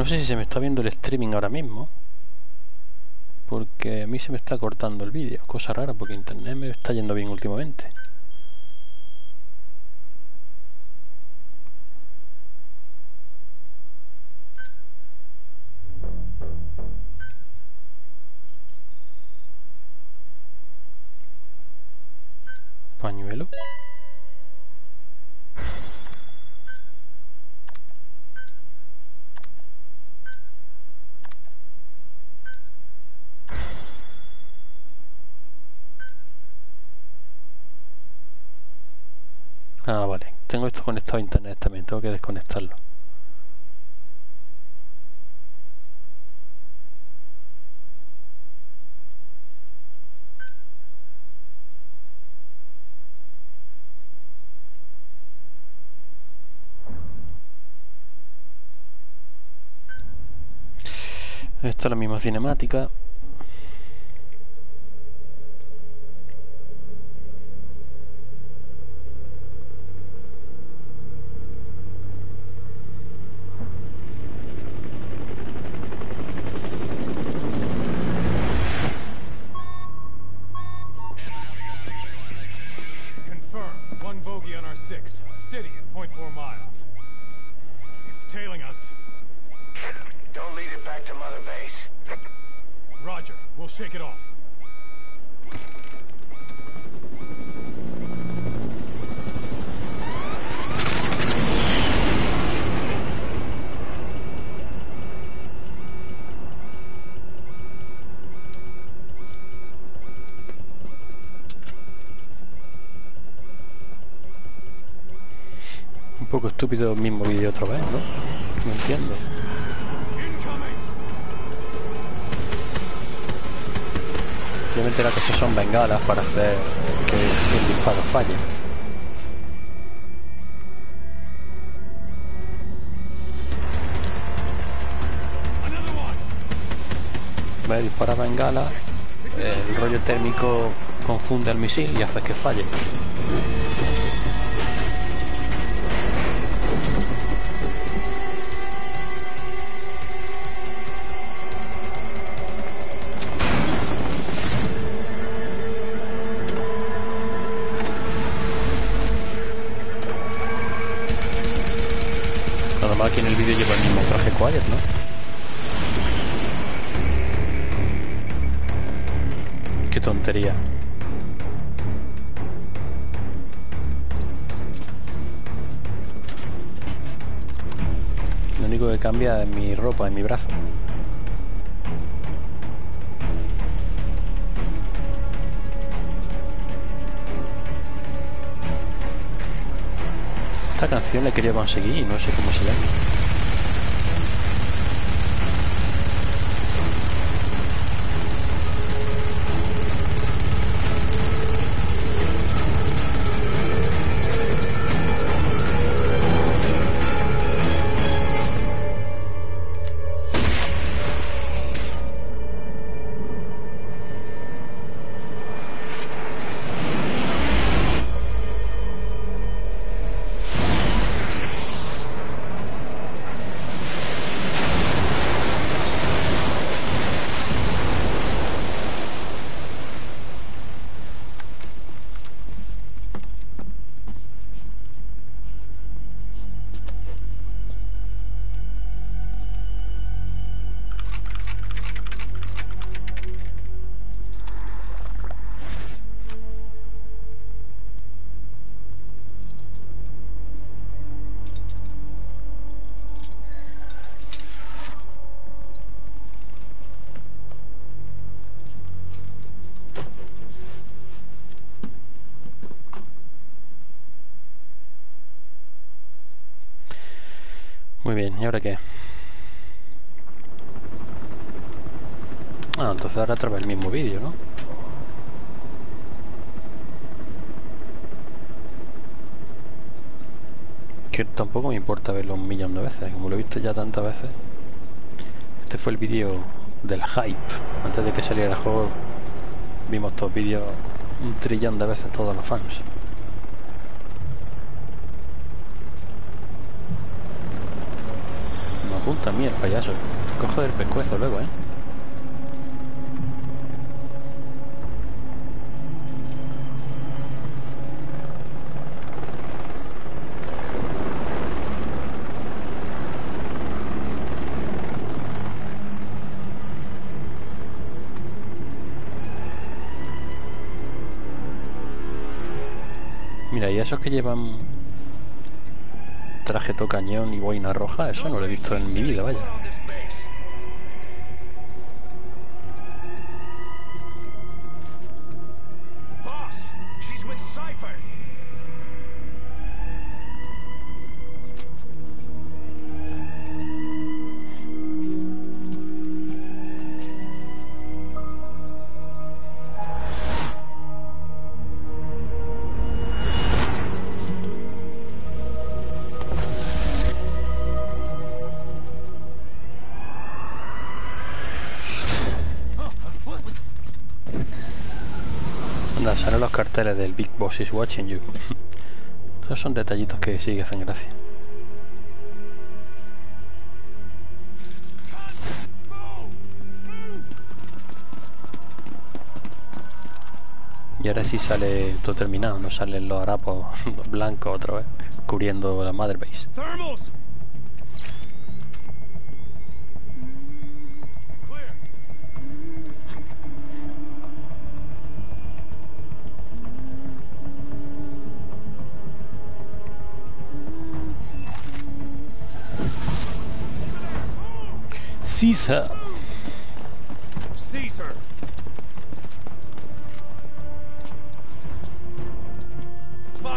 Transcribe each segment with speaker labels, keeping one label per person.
Speaker 1: sé si se me está viendo el streaming ahora mismo, porque a mí se me está cortando el vídeo. Cosa rara, porque internet me está yendo bien últimamente. Pañuelo. Ah, vale. Tengo esto conectado a internet también. Tengo que desconectarlo. Esta es la misma cinemática.
Speaker 2: Steady at 0.4 miles. It's tailing us.
Speaker 3: Don't lead it back to Mother Base.
Speaker 2: Roger. We'll shake it off.
Speaker 1: Un poco estúpido el mismo vídeo otra vez, ¿no? No entiendo. Obviamente la cosa son bengalas para hacer que el disparo falle. ¿Ves? Dispara bengala, el rollo térmico confunde al misil y hace que falle. Aquí en el vídeo lleva el mismo traje Quiet, ¿no? Qué tontería. Lo único que cambia es mi ropa, en mi brazo. Esta canción la quería conseguir y no sé cómo se llama. Muy bien, ¿y ahora qué? Ah, entonces ahora otra vez el mismo vídeo, ¿no? Que tampoco me importa verlo un millón de veces, como lo he visto ya tantas veces. Este fue el vídeo del hype. Antes de que saliera el juego, vimos estos vídeos un trillón de veces todos los fans. Apunta a mí el payaso. Cojo del pescuezo luego, ¿eh? Mira, y esos que llevan traje cañón y boina roja, eso no lo he visto en mi vida, vaya. Salen los carteles del Big Boss is watching you. Esos son detallitos que sí hacen gracia. Y ahora sí sale todo terminado, no salen los harapos blancos otra vez, cubriendo la Mother Base. Caesar.
Speaker 2: Caesar.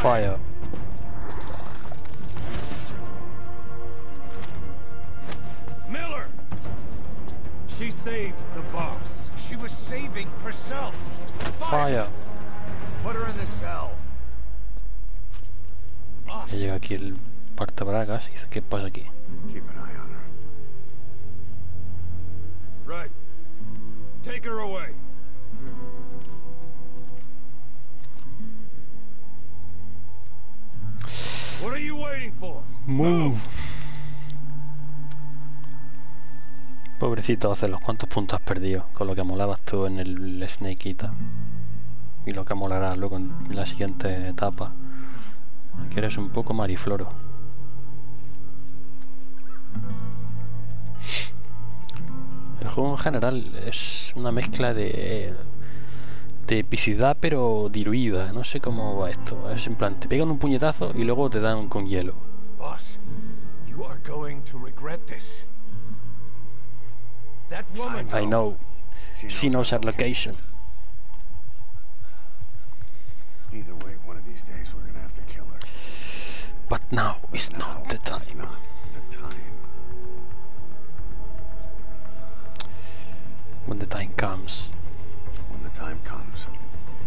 Speaker 1: Fire.
Speaker 2: Miller. She saved the boss.
Speaker 3: She was saving herself.
Speaker 1: Fire.
Speaker 3: Put her in the cell.
Speaker 1: Ya llega aquí el partabragas y dice, ¿qué pasa aquí?
Speaker 3: Keep an eye on her.
Speaker 2: Right. Take her away. What are you waiting for?
Speaker 1: Move. Pobrecito, hace los cuantos puntos has perdido con lo que molabas tú en el Snake Eater y lo que molarás luego en la siguiente etapa. Aquí eres un poco marifloro. El juego en general es una mezcla de epicidad pero diluida. No sé cómo va esto. Es en plan, te pegan un puñetazo y luego te dan con hielo.
Speaker 3: Boss, you are going to regret this. That woman.
Speaker 1: I know. She knows our location.
Speaker 3: Either way, one of these days we're gonna have to kill her.
Speaker 1: But now is not the time.
Speaker 3: The time.
Speaker 1: When the time comes,
Speaker 3: When the time comes,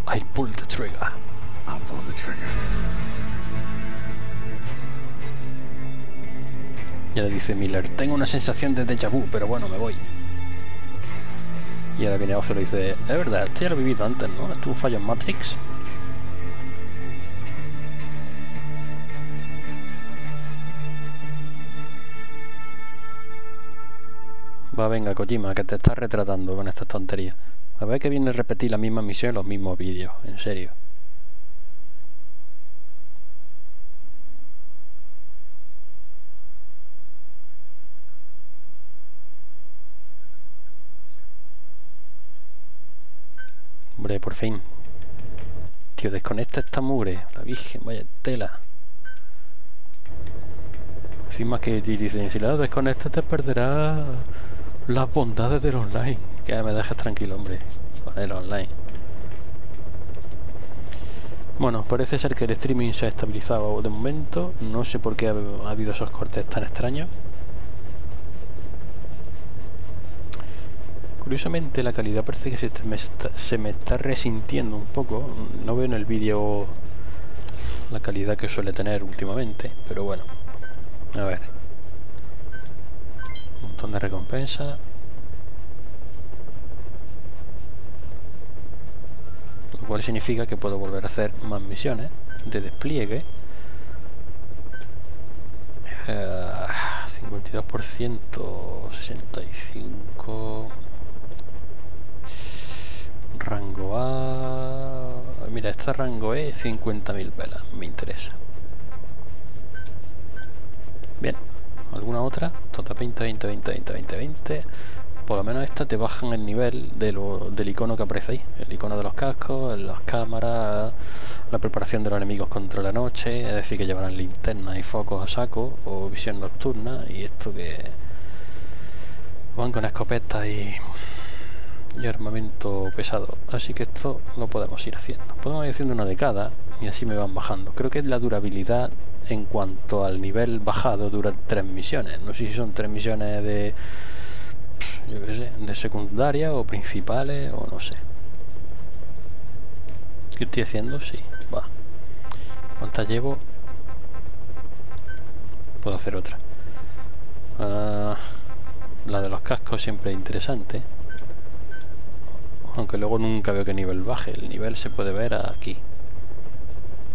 Speaker 1: I pull the trigger.
Speaker 3: I'll pull the trigger.
Speaker 1: Y ahora dice Miller, tengo una sensación de déjà vu, pero bueno, me voy. Y ahora viene Ozo y le dice, es verdad, esto ya lo he vivido antes, ¿no? Esto es un fallo en Matrix. Va, venga, Kojima, que te estás retratando con estas tonterías. A ver que viene a repetir la misma misión en los mismos vídeos, en serio. Hombre, por fin. Tío, desconecta esta mugre. La virgen, vaya tela. Encima que dicen, si la desconectas te perderás las bondades del online. Que me dejes tranquilo, hombre. Con el online. Bueno, parece ser que el streaming se ha estabilizado de momento. No sé por qué ha habido esos cortes tan extraños. Curiosamente la calidad parece que se me está resintiendo un poco. No veo en el vídeo la calidad que suele tener últimamente, pero bueno, a ver. Un montón de recompensas. Lo cual significa que puedo volver a hacer más misiones de despliegue. 52%, 65. Rango A. Mira, este rango E, 50.000 velas. Me interesa. Bien. ¿Alguna otra? Total 20, 20, 20, 20, 20, 20. Por lo menos esta te bajan el nivel del icono que aparece ahí. El icono de los cascos, las cámaras, la preparación de los enemigos contra la noche. Es decir, que llevarán linternas y focos a saco o visión nocturna. Y esto que van con escopetas y armamento pesado. Así que esto lo podemos ir haciendo. Podemos ir haciendo una de cada y así me van bajando. Creo que la durabilidad en cuanto al nivel bajado dura 3 misiones. No sé si son 3 misiones de... yo qué sé, de secundaria o principales o no sé. ¿Qué estoy haciendo? Sí, va. ¿Cuántas llevo? Puedo hacer otra. La de los cascos siempre es interesante. Aunque luego nunca veo qué nivel baje. El nivel se puede ver aquí.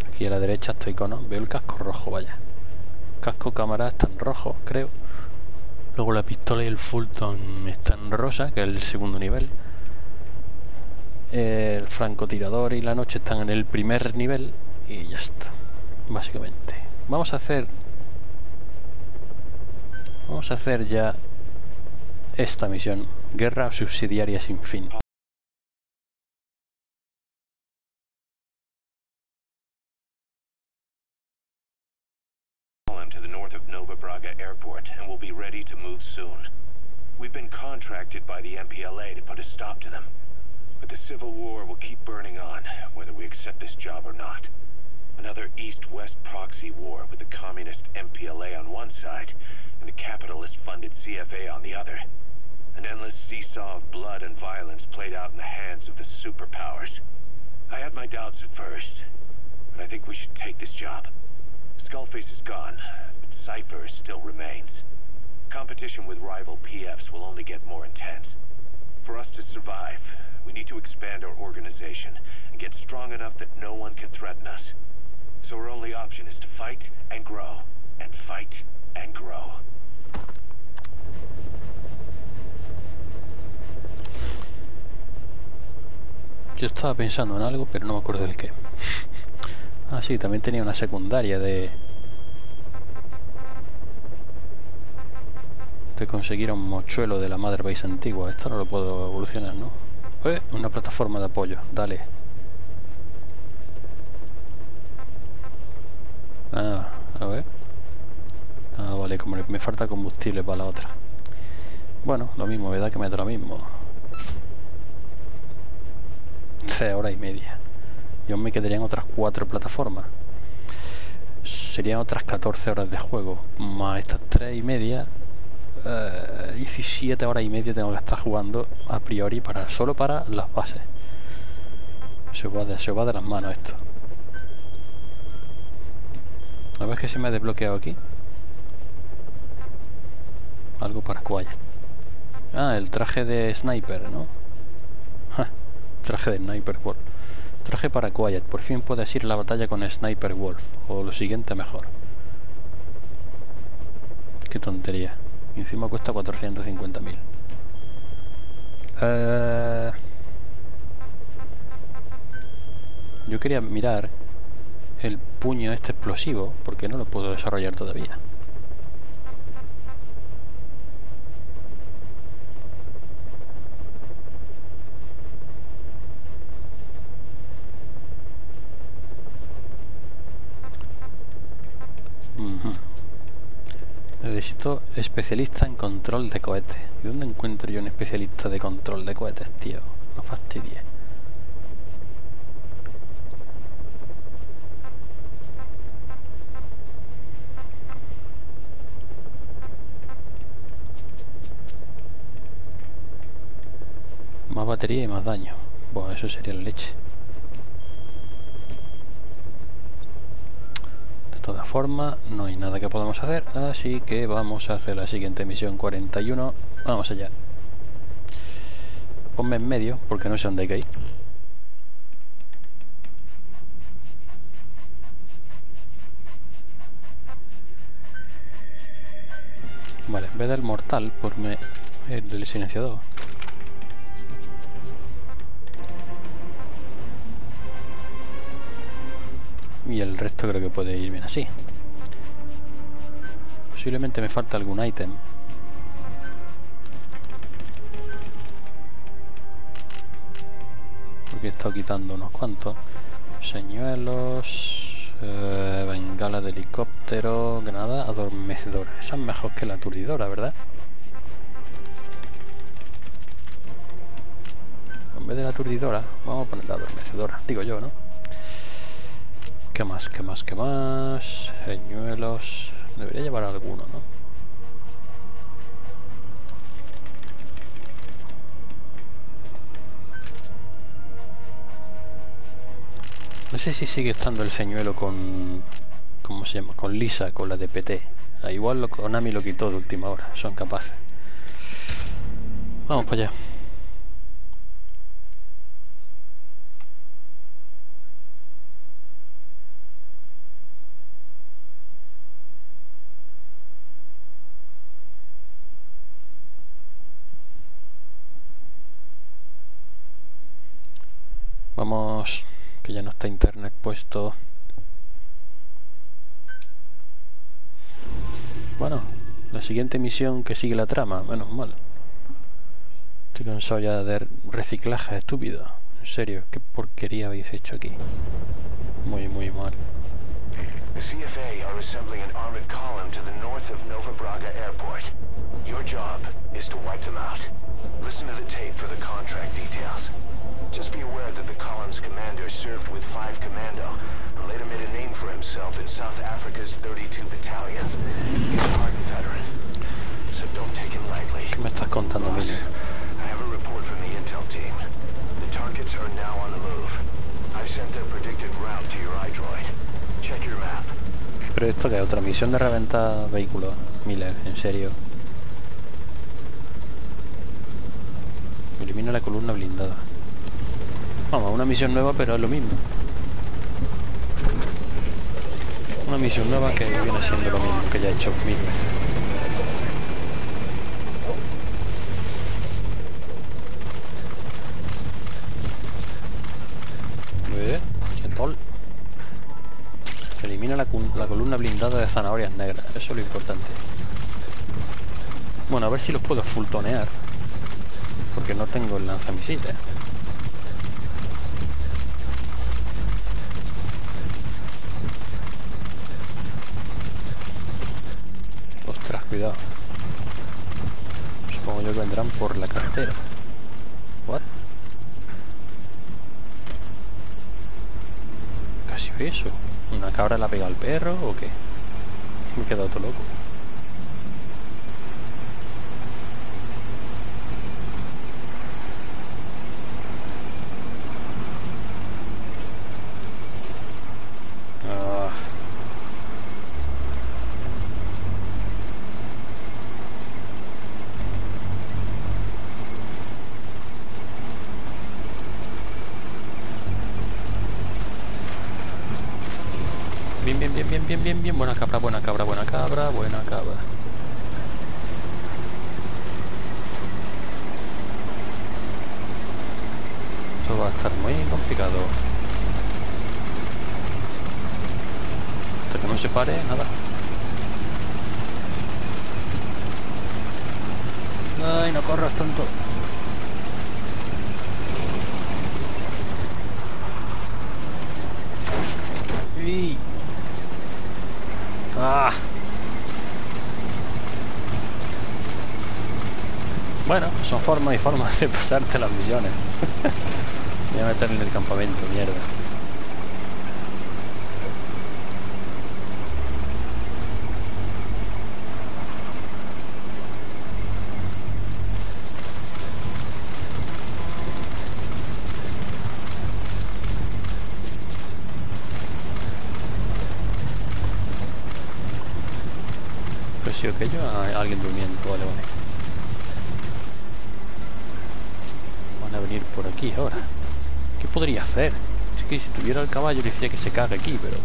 Speaker 1: Aquí a la derecha este icono. Veo el casco rojo, vaya. Casco, cámara están rojos, creo. Luego la pistola y el Fulton están rosa, que es el segundo nivel. El francotirador y la noche están en el primer nivel. Y ya está, básicamente. Vamos a hacer ya esta misión. Guerra subsidiaria sin fin.
Speaker 3: Airport and will be ready to move soon. We've been contracted by the MPLA to put a stop to them, but the civil war will keep burning on, whether we accept this job or not. Another East-West proxy war with the communist MPLA on one side and the capitalist-funded CFA on the other. An endless seesaw of blood and violence played out in the hands of the superpowers. I had my doubts at first, but I think we should take this job. Skullface is gone. Cypher still remains. Competition with rival PFs will only get more intense. For us to survive, we need to expand our organization and get strong enough that no one can threaten us. So our only option is to fight and grow, and fight and grow.
Speaker 1: Yo estaba pensando en algo, pero no me acuerdo del qué. Ah, sí, también tenía una secundaria de conseguir un mochuelo de la Mother Base antigua. Esto no lo puedo evolucionar, ¿no? Una plataforma de apoyo, dale. A ver. Vale, como me falta combustible para la otra. Bueno, lo mismo, ¿verdad? Que me da lo mismo. 3 horas y media. Y aún me quedarían otras 4 plataformas. Serían otras 14 horas de juego. Más estas 3 y media. 17 horas y media tengo que estar jugando a priori solo para las bases. Se va de las manos esto. A ver qué se me ha desbloqueado aquí. Algo para Quien. El traje de sniper, ¿no? Traje de sniper wolf. Traje para Quien. Por fin puedes ir a la batalla con sniper wolf. O lo siguiente mejor. Qué tontería. Y encima cuesta 450.000. Yo quería mirar el puño este explosivo, porque no lo puedo desarrollar todavía. Necesito especialista en control de cohetes. ¿Y dónde encuentro yo un especialista de control de cohetes, tío? No fastidies. Más batería y más daño. Bueno, eso sería la leche. De todas formas, no hay nada que podamos hacer, así que vamos a hacer la siguiente misión 41. Vamos allá. Ponme en medio, porque no sé dónde hay que ir. Vale, en vez del mortal, ponme el silenciador. Y el resto creo que puede ir bien así. Posiblemente me falta algún ítem. Porque he estado quitando unos cuantos. Señuelos, bengala de helicóptero, granada adormecedora. Esa es mejor que la aturdidora, ¿verdad? En vez de la aturdidora, vamos a poner la adormecedora. Digo yo, ¿no? ¿Qué más? ¿Qué más? ¿Qué más? Señuelos. Debería llevar alguno, ¿no? No sé si sigue estando el señuelo con... ¿Cómo se llama? Con Lisa, con la de PT. Igual Konami lo quitó de última hora. Son capaces. Vamos para allá. Vamos, que ya no está internet puesto. Bueno, la siguiente misión que sigue la trama, menos mal. Estoy cansado ya de reciclaje estúpido. En serio, qué porquería habéis hecho aquí. Muy, muy mal.
Speaker 3: The CFA are assembling an armored column to the north of Nova Braga Airport. Your job is to wipe them out. Listen to the tape for the contract details. Just be aware that the column's commander served with 5 Commando and later made a name for himself in South Africa's 32 Battalion. He's a hardened veteran, so don't take him lightly.
Speaker 1: ¿Qué me estás contando, Billy?
Speaker 3: I have a report from the intel team. The targets are now on the move. I've sent their predicted route to your iDroid. Check your map.
Speaker 1: Pero esto que es otra misión de reventar vehículos, Miller, en serio. Elimina la columna blindada. Vamos, una misión nueva, pero es lo mismo. Una misión nueva que viene siendo lo mismo que ya he hecho 1000 veces. ¿Qué tal? Elimina la columna blindada de zanahorias negras. Eso es lo importante. Bueno, a ver si los puedo fultonear. Porque no tengo el lanzamisiles. Ostras, cuidado. Supongo yo que vendrán por la carretera. ¿What? Casi eso. ¿Una cabra la pega al perro o qué? Me he quedado todo loco. Bien, buena cabra. Esto va a estar muy complicado. Hasta que no se pare, nada. Ay, no corras tanto. ¡Uy! ¡Ah! Bueno, son formas y formas de pasarte las misiones. Voy a meter en el campamento, mierda. Sí, ok, yo a alguien durmiendo, vale. Van a venir por aquí ahora. ¿Qué podría hacer? Es que si tuviera el caballo le decía que se cague aquí, pero...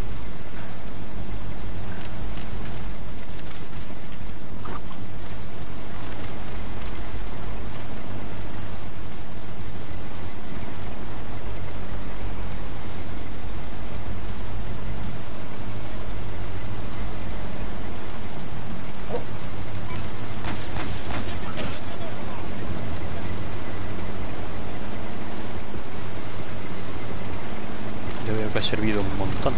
Speaker 1: que ha servido un montón.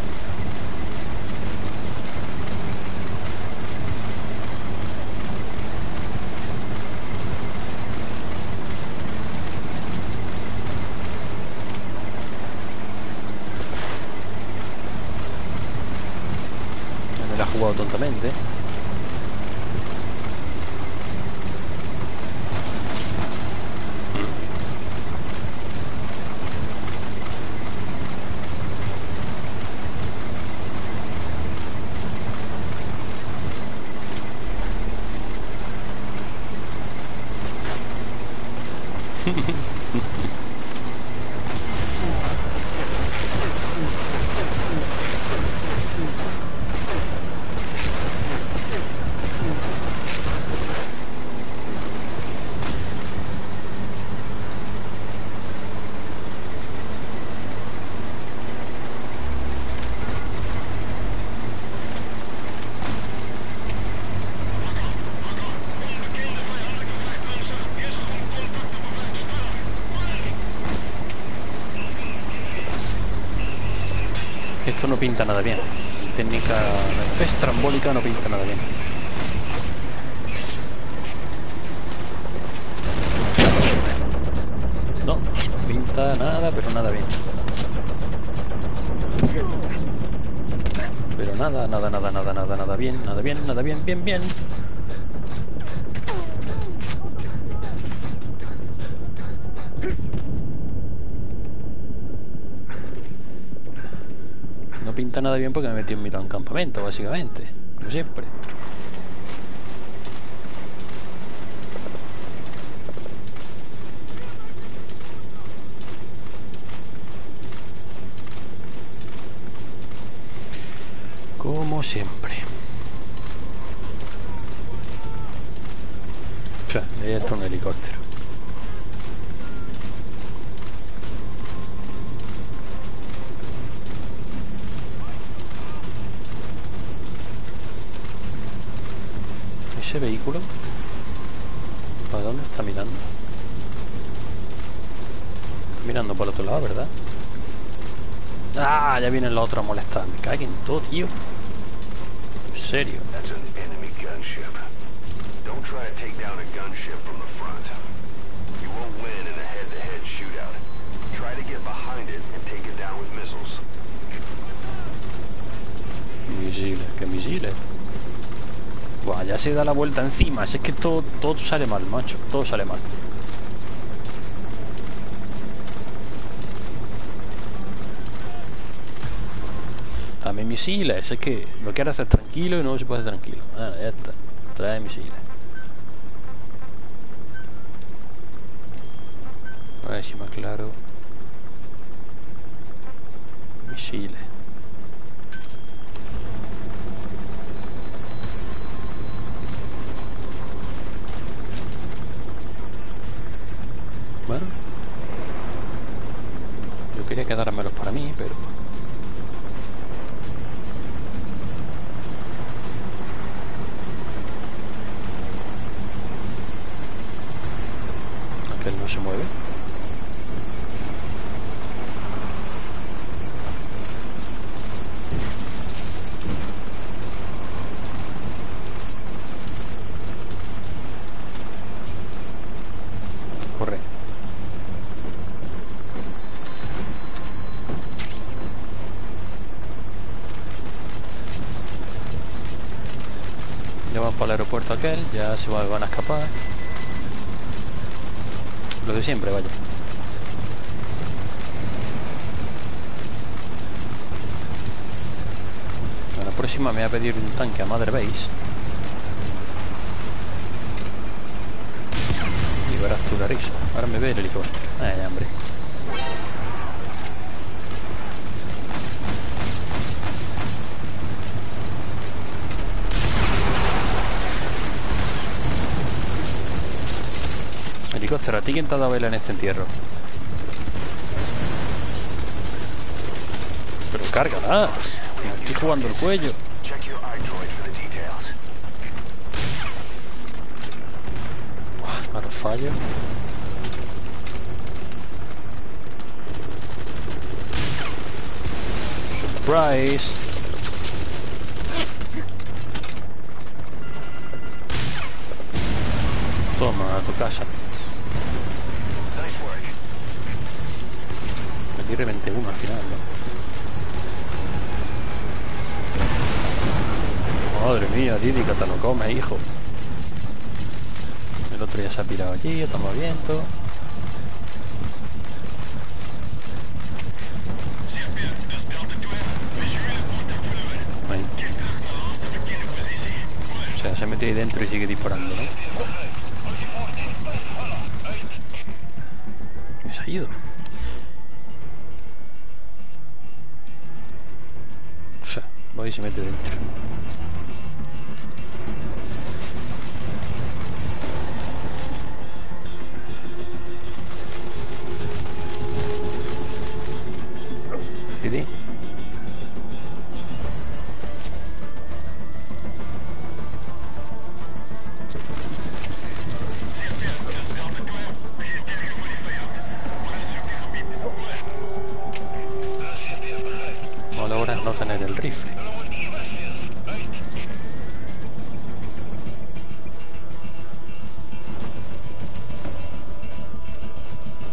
Speaker 1: Ya me la he jugado tontamente. Esto no pinta nada bien. Técnica estrambólica no pinta nada bien. No pinta nada, pero nada bien. Pero nada bien, nada bien, bien. No pinta nada bien porque me he metido en mitad de un campamento, básicamente, como siempre. Como siempre. O sea, ahí está un helicóptero. Ese vehículo, ¿para dónde está mirando? Está mirando por el otro lado, ¿verdad? Ah, ya viene el otro a molestar. Me cae en todo, tío. En serio.
Speaker 3: That's an enemy gunship. Don't try to take down a gunship from the front. You won't win in a head-to-head shootout. Try to get behind it and take it down with missiles.
Speaker 1: Misiles, ¿qué misiles? Buah, ya se da la vuelta encima. Es que todo sale mal, macho. Todo sale mal. Dame misiles. Es que lo quiero hacer tranquilo y no se puede hacer tranquilo. Ah, ya está. Trae misiles. A ver si me aclaro. Misiles. Bueno, yo quería quedármelos para mí, pero aquel no se mueve. Corre. Ya van para el aeropuerto aquel, ya se van a escapar. Lo de siempre, vaya. A la próxima me voy a pedir un tanque a Mother Base. Y verás tú la risa. Ahora me ve el helicóptero. Ay, hombre. Helicóptero, ¿a ti quién te ha dado vela en este entierro? Pero cárgala. Me estoy jugando el cuello. A los fallos. Surprise. Toma, a tu casa. Aquí reventé uno al final, ¿no? Madre mía, Didi, que te lo comes, hijo. El otro ya se ha pirado allí, toma viento. Ahí. O sea, se mete ahí dentro y sigue disparando, ¿no? Se ha ido. O sea, va y se mete dentro. Didi. No logras no tener el rifle.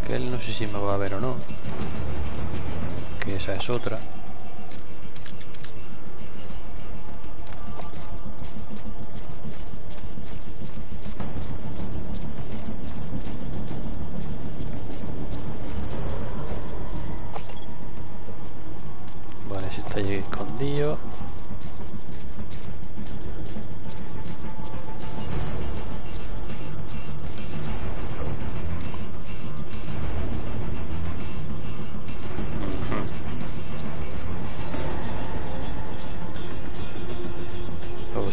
Speaker 1: Que él no sé si me va a ver o no. Que esa es otra. Vale, si está allí escondido.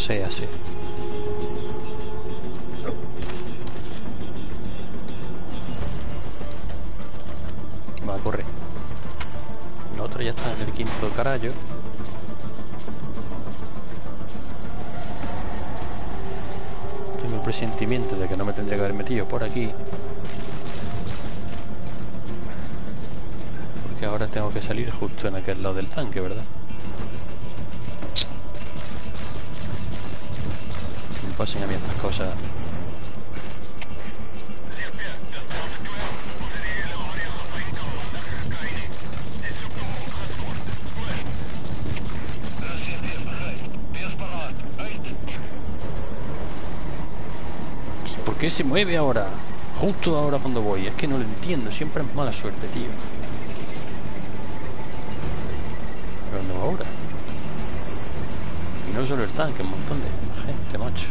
Speaker 1: Sea así. Va a correr. El otro ya está en el quinto carallo. Tengo el presentimiento de que no me tendría que haber metido por aquí. Porque ahora tengo que salir justo en aquel lado del tanque, ¿verdad? Pasen a mí estas cosas. ¿Por qué se mueve ahora? Justo ahora cuando voy. Es que no lo entiendo. Siempre es mala suerte, tío. Pero no ahora. Y no solo el tanque, un montón de gente, macho.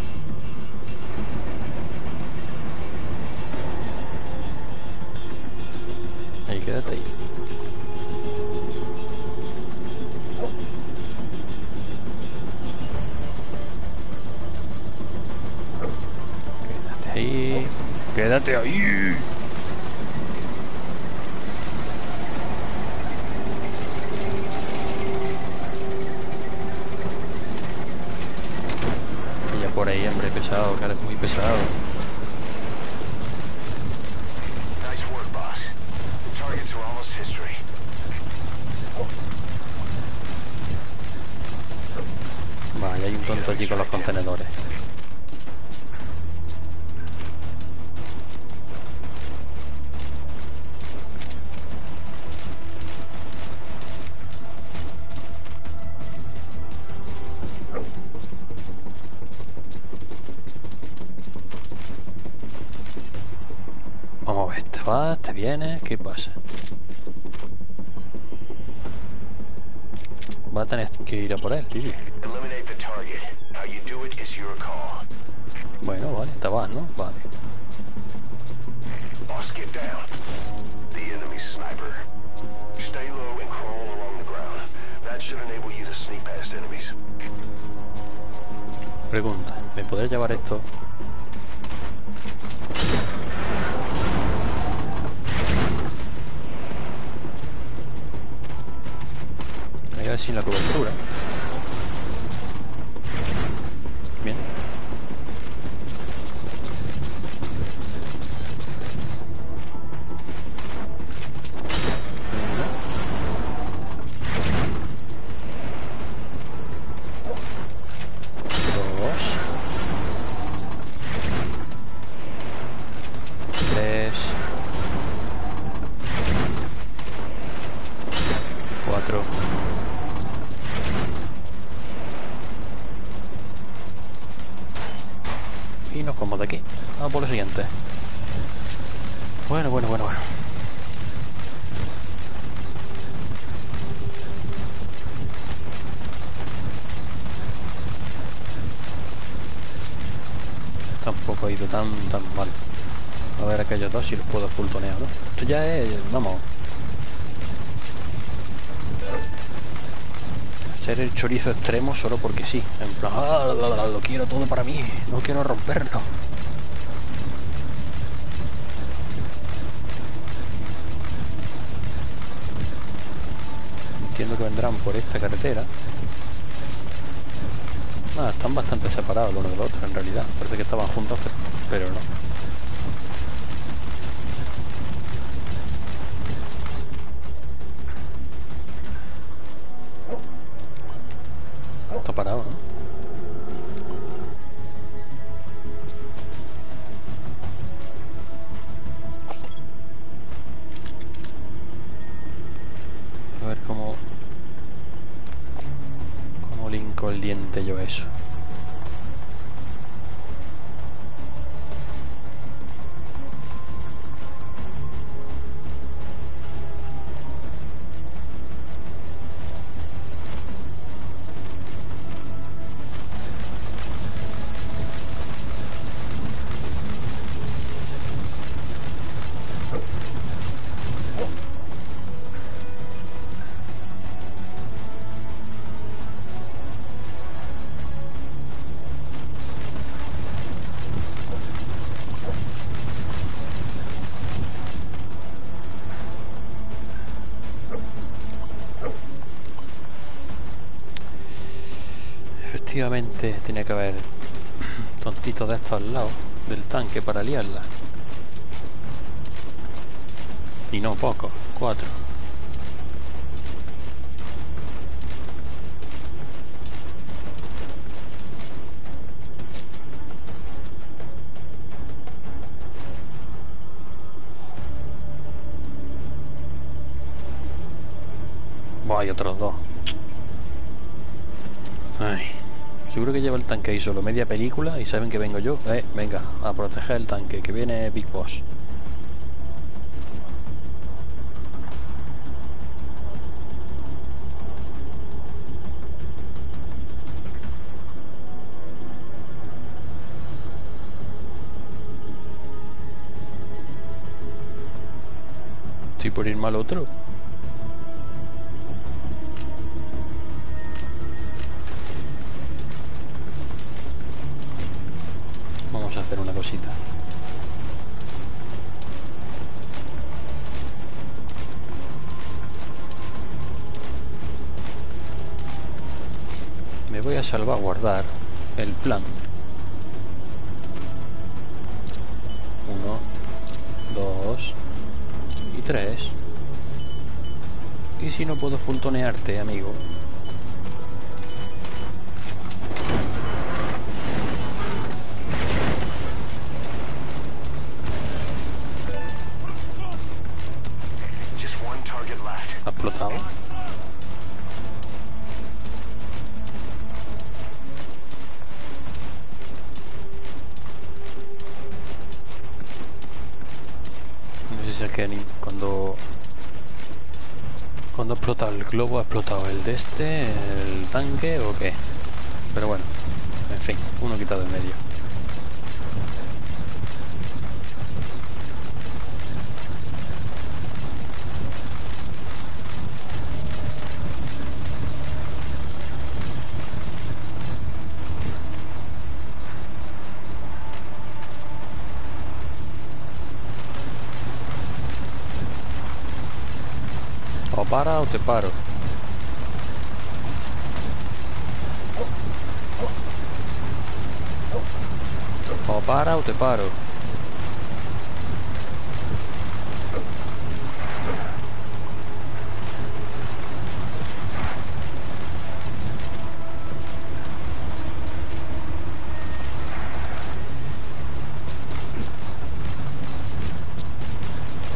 Speaker 1: Ahí, quédate ahí. Quédate ahí. Quédate ahí. Y ya por ahí, hombre, pesado, que eres muy pesado. Vale, hay un tonto allí con los contenedores. Vamos a ver, te vas, te vienes, ¿qué pasa? Va a tener que ir a por él, tío. Bueno, vale, te vas, ¿no? Vale. Pregunta, ¿me podré llevar esto? Voy a ver sin la cobertura. Bien. gente. Bueno. Tampoco ha ido tan mal. A ver aquellos dos si los puedo fultonear, ¿no? Esto ya es... vamos. Ser el chorizo extremo solo porque sí. En plan, lo quiero todo para mí. No quiero romperlo. Entiendo que vendrán por esta carretera. Están bastante separados el uno del otro en realidad. Parece que estaban juntos, pero no. Está parado, ¿no? A ver cómo linko el diente yo eso. Efectivamente tiene que haber tontitos de estos al lado del tanque para liarla. Y no pocos, 4. Buah, hay otros 2. Ay. Seguro que lleva el tanque ahí solo media película y saben que vengo yo. Venga, a proteger el tanque, que viene Big Boss. Estoy por ir mal otro. Vamos a hacer una cosita. Me voy a salvaguardar el plan. 1, 2 y 3. Y si no puedo fultonearte, amigo. ¿Ha explotado? No sé si es que cuando ha explotado el globo ha explotado el de este, el tanque o qué. Pero bueno, en fin, uno quitado en medio. O para o te paro. O para o te paro.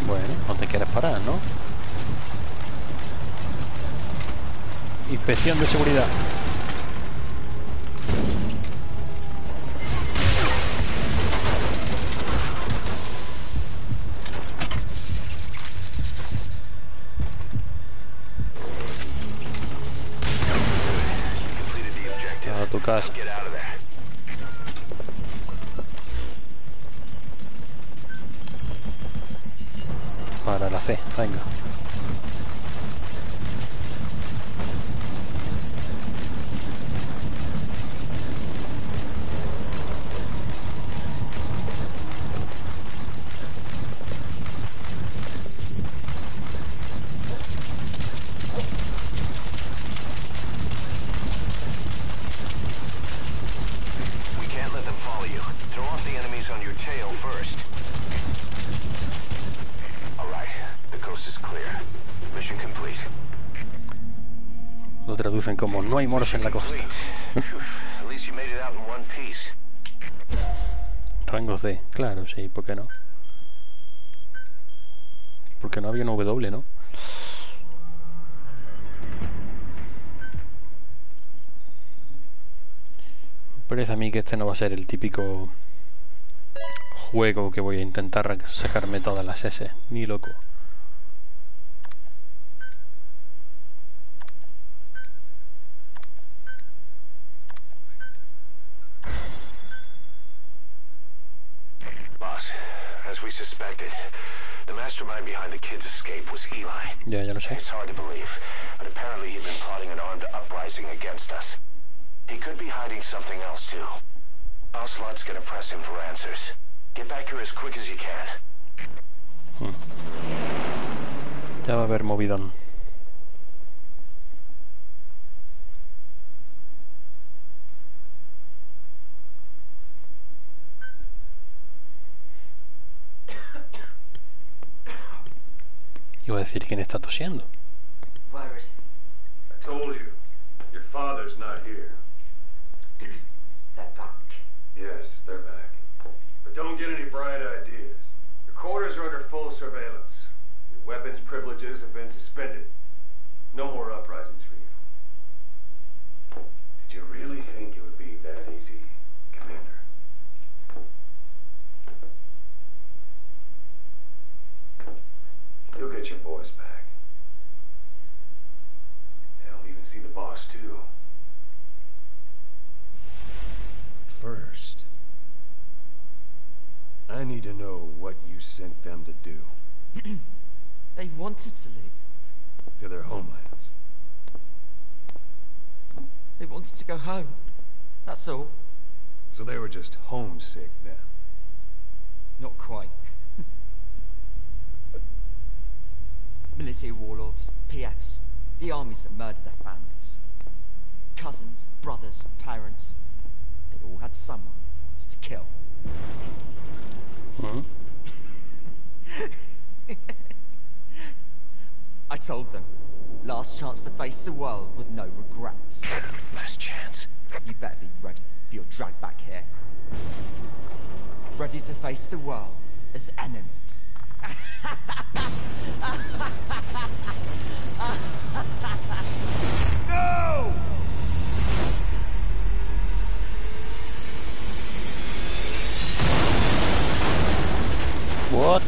Speaker 1: Bueno, no te quieres parar, ¿no? Inspección de seguridad. casa.
Speaker 3: Get out of there.
Speaker 1: Para la C, venga.
Speaker 3: We can't let them follow you. Throw off the enemies on your tail first. All right, the coast is clear. Mission complete.
Speaker 1: Lo traducen como no hay moros en la costa.
Speaker 3: At least you made it out in one piece.
Speaker 1: Rango C, claro, sí, ¿por qué no? Porque no había una W, ¿no? Me parece a mí que este no va a ser el típico juego que voy a intentar sacarme todas las S, ni loco.
Speaker 3: Boss, as we suspected, the mastermind behind the kids' escape was Eli.
Speaker 1: Ya lo sé.
Speaker 3: It's hard to believe, but apparently he'd been plotting an armed uprising against us. He could be hiding something else too. Ocelot's gonna press him for answers. Get back here as quick as you can.
Speaker 1: Ya va a haber movidón. Iba a decir quién está tosiendo.
Speaker 4: Where is it?
Speaker 5: I told you, your father's not here.
Speaker 4: They're back.
Speaker 5: Yes, they're back. But don't get any bright ideas. Your quarters are under full surveillance. Your weapons privileges have been suspended. No more uprisings for you. Did you really think it would be that easy, Commander? You'll get your boys back. They'll even see the boss, too. First, I need to know what you sent them to do.
Speaker 4: They wanted to leave.
Speaker 5: To their homelands.
Speaker 4: They wanted to go home. That's all.
Speaker 5: So they were just homesick then.
Speaker 4: Not quite. Military warlords, PFs, the armies that murdered their families. Cousins, brothers, parents. They all had someone they wanted to kill. I told them, last chance to face the world with no regrets.
Speaker 3: Last chance.
Speaker 4: You better be ready for your drag back here. Ready to face the world as enemies.
Speaker 5: No!
Speaker 1: What?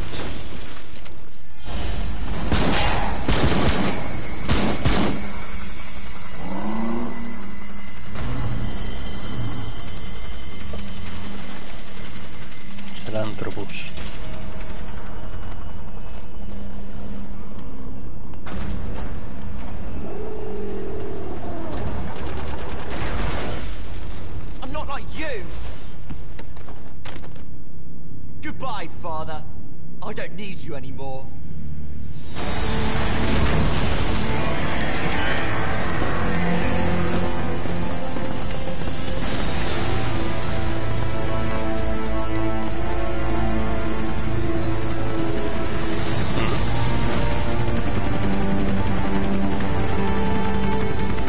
Speaker 1: Salanthropus.
Speaker 4: I'm not like you! Goodbye, Father. I don't need you anymore.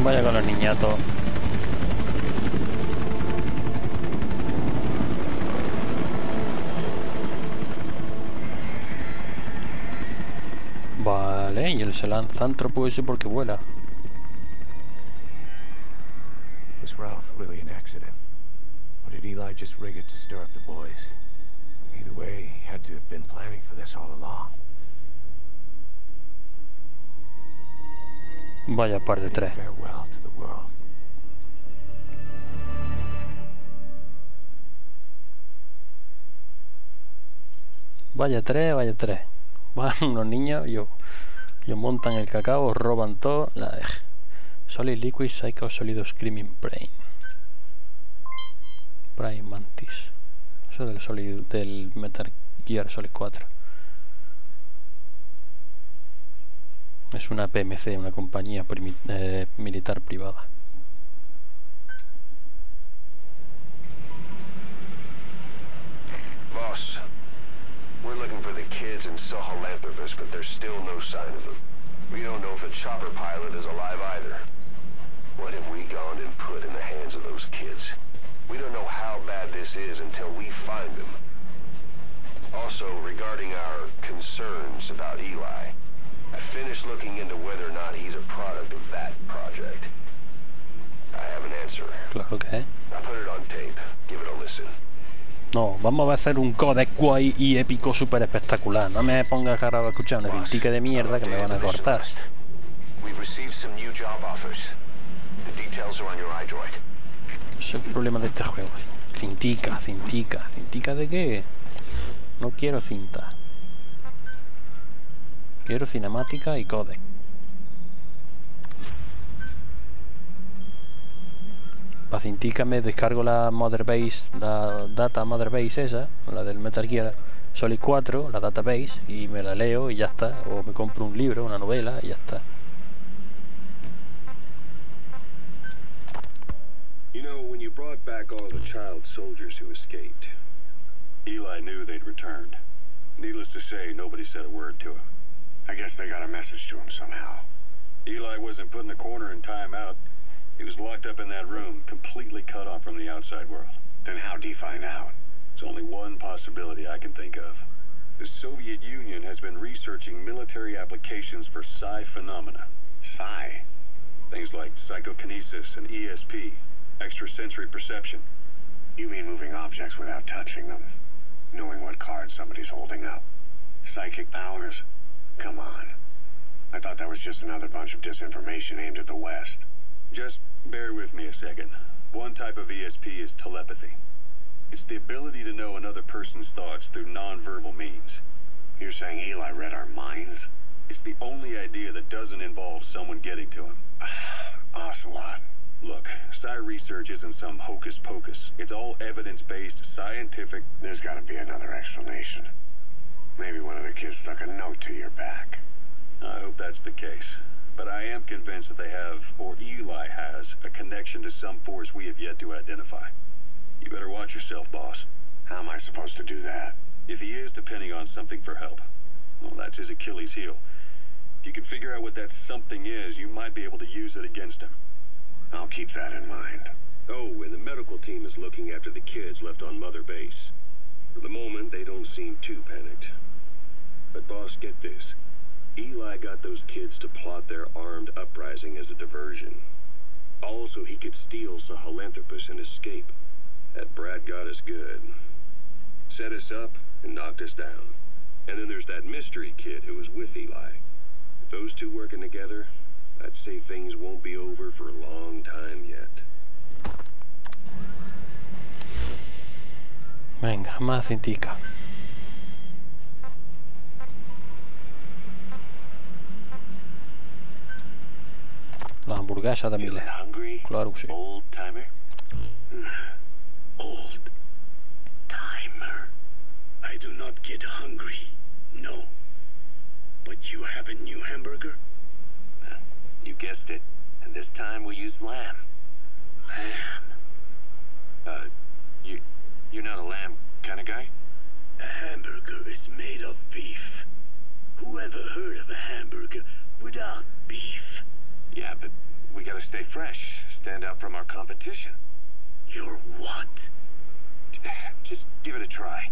Speaker 1: Vaya con los niñatos. Vale, y el Salanthropus ese porque vuela.
Speaker 5: Was Ralph really an accident? Or did Eli just rig it to stir up the boys? Either way, he had to have been planning for this all along.
Speaker 1: Vaya par de tres.
Speaker 5: Farewell to the world.
Speaker 1: Vaya tres. Van unos niños y os montan el cacao, os roban todo. Solid Liquid, Psycho, Sólido, Screaming Brain. Prime Mantis. Eso del Metal Gear Solid 4. Es una PMC, una compañía militar privada.
Speaker 3: Boss, we're looking for the kids in Sahelanthropus, but there's still no sign of them. We don't know if the chopper pilot is alive either. What have we gone and put in the hands of those kids? We don't know how bad this is until we find them. Also, regarding our concerns about Eli, I finished looking into whether or not he's a product of that project. I have an answer.
Speaker 1: Claro que es.
Speaker 3: I put it on tape. Give it a listen.
Speaker 1: No, vamos a hacer un codec guay y épico súper espectacular. No me pongas cara a escuchar una cintica de mierda que me van a cortar.
Speaker 3: We've received some new job offers. The details are on your iDroid.
Speaker 1: Ese es el problema de este juego. Cintica. ¿Cintica de qué? No quiero cinta. Quiero cinemática y codec. Para cintica me descargo la Motherbase, la data Motherbase esa, la del Metal Gear Solid 4, la database, y me la leo y ya está. O me compro un libro, una novela y ya está.
Speaker 3: You know, when you brought back all the child soldiers who escaped, Eli knew they'd returned. Needless to say, nobody said a word to him. I guess they got a message to him somehow. Eli wasn't put in the corner in timeout. He was locked up in that room, completely cut off from the outside world. Then how'd he find out? There's only one possibility I can think of. The Soviet Union has been researching military applications for psi phenomena. Psi? Things like psychokinesis and ESP, extrasensory perception. You mean moving objects without touching them? Knowing what card somebody's holding up? Psychic powers? Come on. I thought that was just another bunch of disinformation aimed at the West. Just bear with me a second. One type of ESP is telepathy. It's the ability to know another person's thoughts through non-verbal means. You're saying Eli read our minds? It's the only idea that doesn't involve someone getting to him. Ocelot. Look, psi research isn't some hocus-pocus. It's all evidence-based, scientific... There's gotta be another explanation. Maybe one of the kids stuck a note to your back. I hope that's the case. But I am convinced that they have, or Eli has, a connection to some force we have yet to identify. You better watch yourself, boss. How am I supposed to do that? If he is depending on something for help, well, that's his Achilles heel. If you can figure out what that something is, you might be able to use it against him. I'll keep that in mind. Oh, and the medical team is looking after the kids left on Mother Base. For the moment, they don't seem too panicked. But boss, get this. Eli got those kids to plot their armed uprising as a diversion. Also, he could steal Sahelanthropus and escape. That brat got us good. Set us up and knocked us down. And then there's that mystery kid who was with Eli. With those two working together, I'd say things won't be over for a long time yet.
Speaker 1: Venga, más cintica. Las hamburguesas de Miller. Claro que sí.
Speaker 3: Old timer? Old timer. I do not get hungry. No. But you have a new hamburger? You guessed it. And this time we use lamb. Lamb? You're not a lamb kind of guy? A hamburger is made of beef. Who ever heard of a hamburger without beef? Yeah, but we gotta stay fresh. Stand out from our competition. You're what? Just give it a try.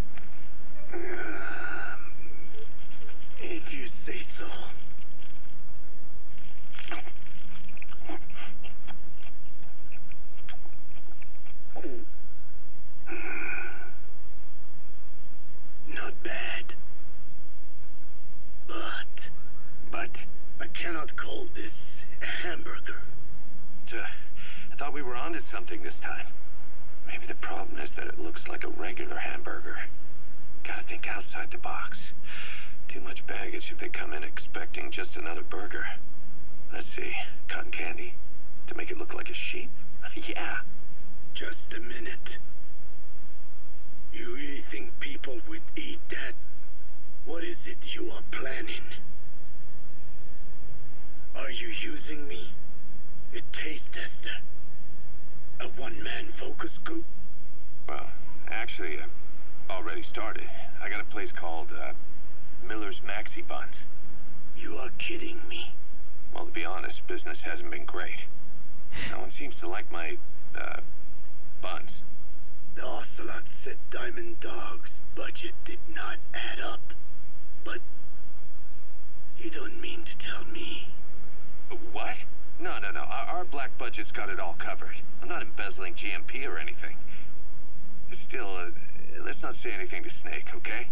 Speaker 3: If you say so. Not bad. But I cannot call this a hamburger. I thought we were onto something this time. Maybe the problem is that it looks like a regular hamburger. Gotta think outside the box. Too much baggage if they come in expecting just another burger. Let's see, cotton candy? To make it look like a sheep? Yeah.
Speaker 6: Just a minute. You really think people would eat that? What is it you are planning? Are you using me? A taste tester? A one-man focus group?
Speaker 3: Well, actually, already started. I got a place called, Miller's Maxi Buns.
Speaker 6: You are kidding me.
Speaker 3: Well, to be honest, business hasn't been great. No one seems to like my, buns.
Speaker 6: The Ocelot said Diamond Dog's budget did not add up. But you don't mean to tell me.
Speaker 3: What? No. Our black budget's got it all covered. I'm not embezzling GMP or anything. Still, let's not say anything to Snake, okay?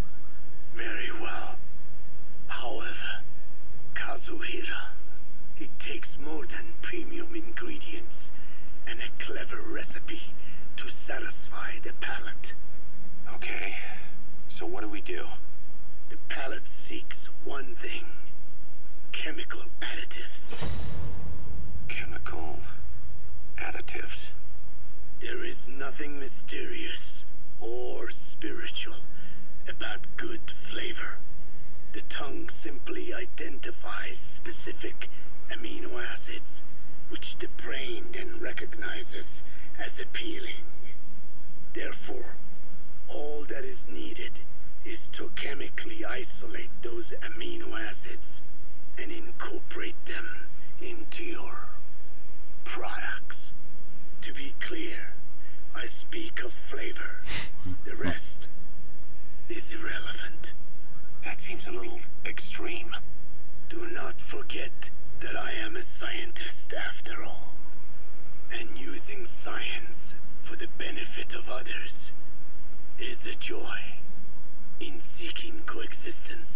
Speaker 6: Very well. However, Kazuhira, it takes more than premium ingredients and a clever recipe to satisfy the palate.
Speaker 3: Okay, so what do we do?
Speaker 6: The palate seeks one thing: chemical additives.
Speaker 3: Chemical additives.
Speaker 6: There is nothing mysterious or spiritual about good flavor. The tongue simply identifies specific amino acids, which the brain then recognizes as appealing. Therefore, all that is needed is to chemically isolate those amino acids and incorporate them into your products. To be clear, I speak of flavor. The rest is irrelevant.
Speaker 3: That seems a little extreme.
Speaker 6: Do not forget that I am a scientist after all, and using science for the benefit of others is a joy. In seeking coexistence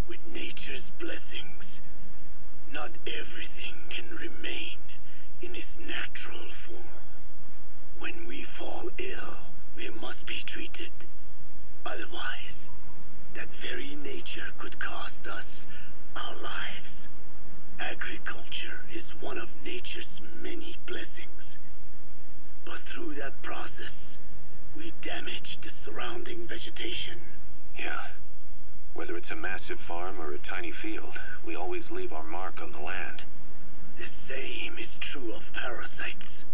Speaker 6: with nature's blessings, not everything can remain in its natural form. When we fall ill, we must be treated. Otherwise, that very nature could cost us our lives. Agriculture is one of nature's many blessings. But through that process, we damage the surrounding vegetation.
Speaker 3: Yeah. Whether it's a massive farm or a tiny field, we always leave our mark on the land.
Speaker 6: The same is true of parasites.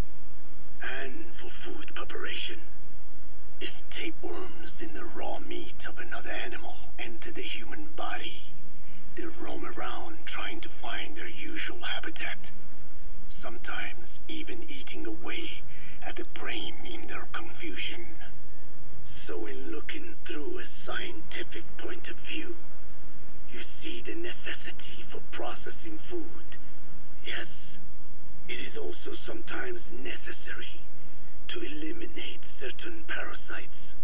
Speaker 6: And for food preparation. If tapeworms in the raw meat of another animal enter the human body, they roam around trying to find their usual habitat, sometimes even eating away at the brain in their confusion. So in looking through a scientific point of view, you see the necessity for processing food. Yes, it is also sometimes necessary to eliminate certain parasites,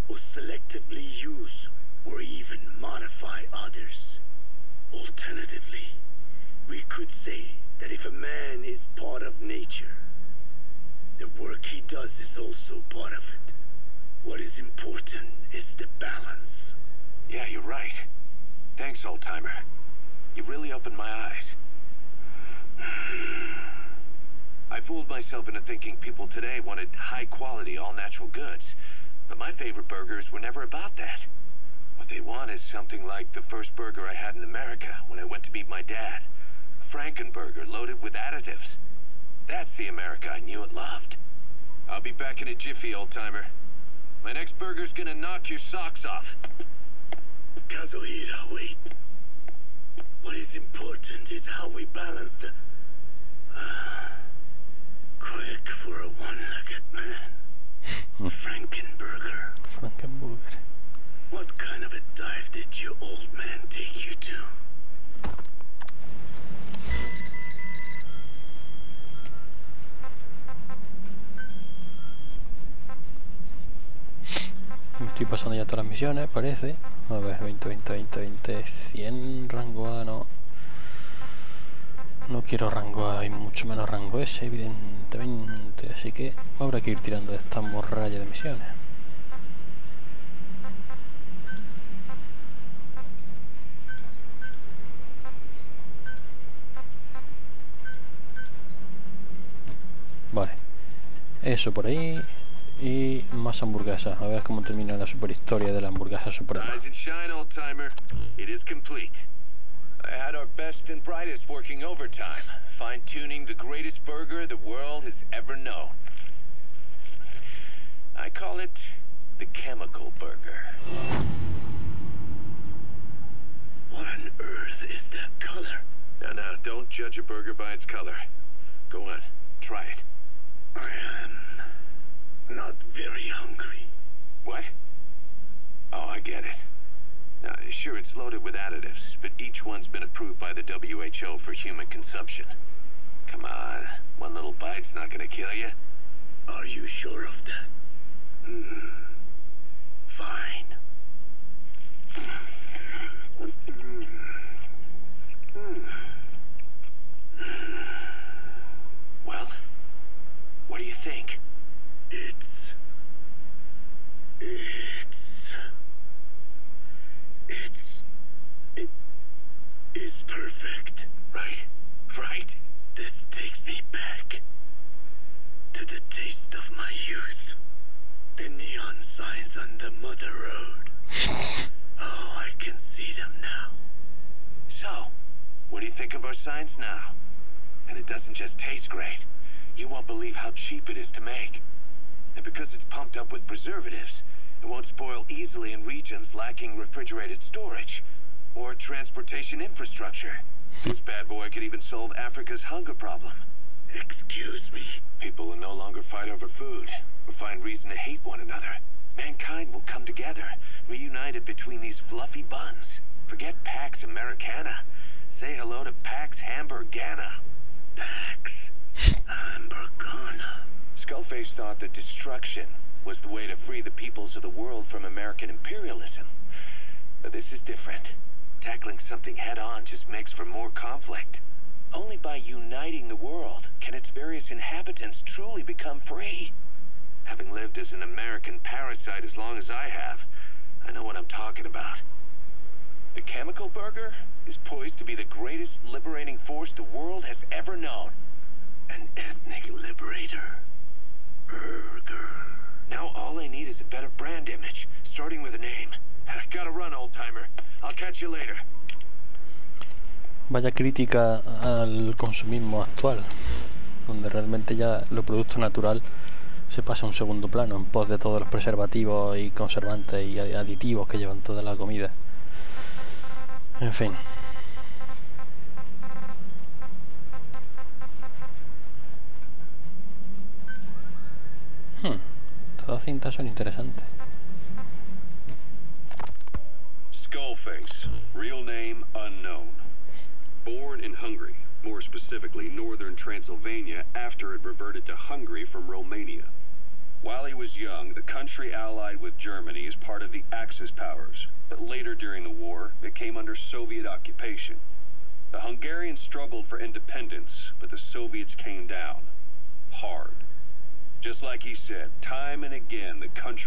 Speaker 6: or selectively use or even modify others. Alternatively, we could say that if a man is part of nature, the work he does is also part of it. What is important is the balance.
Speaker 3: Yeah, you're right. Thanks, old-timer. You really opened my eyes. I fooled myself into thinking people today wanted high-quality, all-natural goods. But my favorite burgers were never about that. What they want is something like the first burger I had in America when I went to meet my dad. A Frankenburger loaded with additives. That's the America I knew and loved. I'll be back in a jiffy, old-timer. My next burger's gonna knock your socks off.
Speaker 6: Kazuhira, wait. What is important is how we balance the... quick for a one-legged man. Frankenburger.
Speaker 1: Frankenburger.
Speaker 6: What kind of a dive did your old man take you to?
Speaker 1: Me estoy pasando ya todas las misiones, parece. A ver, 20, 100 rango A, no. No quiero rango A y mucho menos rango S, evidentemente. Así que habrá que ir tirando de esta morralla de misiones. Eso por ahí. Y más hamburguesas. A ver cómo termina la superhistoria de la hamburguesa suprema.
Speaker 3: Rise and shine, old timer. It is complete. I had our best and brightest working overtime, fine-tuning the greatest burger the world has ever known. I call it the chemical burger.
Speaker 6: What on earth is that color?
Speaker 3: Now, don't judge a burger by its color. Go on, try it.
Speaker 6: I am not very hungry.
Speaker 3: What? Oh, I get it. Now, sure, it's loaded with additives, but each one's been approved by the WHO for human consumption. Come on, one little bite's not gonna kill you.
Speaker 6: Are you sure of that? Fine.
Speaker 3: Well, what do you think?
Speaker 6: It's perfect.
Speaker 3: Right? Right?
Speaker 6: This takes me back to the taste of my youth. The neon signs on the mother road. Oh, I can see them now.
Speaker 3: So, what do you think of our signs now? And it doesn't just taste great. You won't believe how cheap it is to make. And because it's pumped up with preservatives, it won't spoil easily in regions lacking refrigerated storage or transportation infrastructure. This bad boy could even solve Africa's hunger problem.
Speaker 6: Excuse me.
Speaker 3: People will no longer fight over food or find reason to hate one another. Mankind will come together, reunited between these fluffy buns. Forget Pax Americana. Say hello to Pax Hamburgana.
Speaker 6: Pax Hamburgana.
Speaker 3: Skullface thought that destruction was the way to free the peoples of the world from American imperialism. But this is different. Tackling something head-on just makes for more conflict. Only by uniting the world can its various inhabitants truly become free. Having lived as an American parasite as long as I have, I know what I'm talking about. The chemical burger is poised to be the greatest liberating force the world has ever known.
Speaker 6: An ethnic liberator. Burger.
Speaker 3: Now all I need is a better brand image, starting with a name. I gotta run, old-timer. I'll catch you later.
Speaker 1: Vaya crítica al consumismo actual, donde realmente ya lo producto natural se pasa a un segundo plano en pos de todos los preservativos y conservantes y aditivos que llevan toda la comida. En fin. Todas cintas son interesantes.
Speaker 7: Skullface, real name unknown. Born in Hungary, more specifically northern Transylvania, after it reverted to Hungary from Romania. While he was young, the country allied with Germany as part of the Axis powers, but later during the war, it came under Soviet occupation. The Hungarians struggled for independence, but the Soviets came down hard. Just like he said, time and again, the country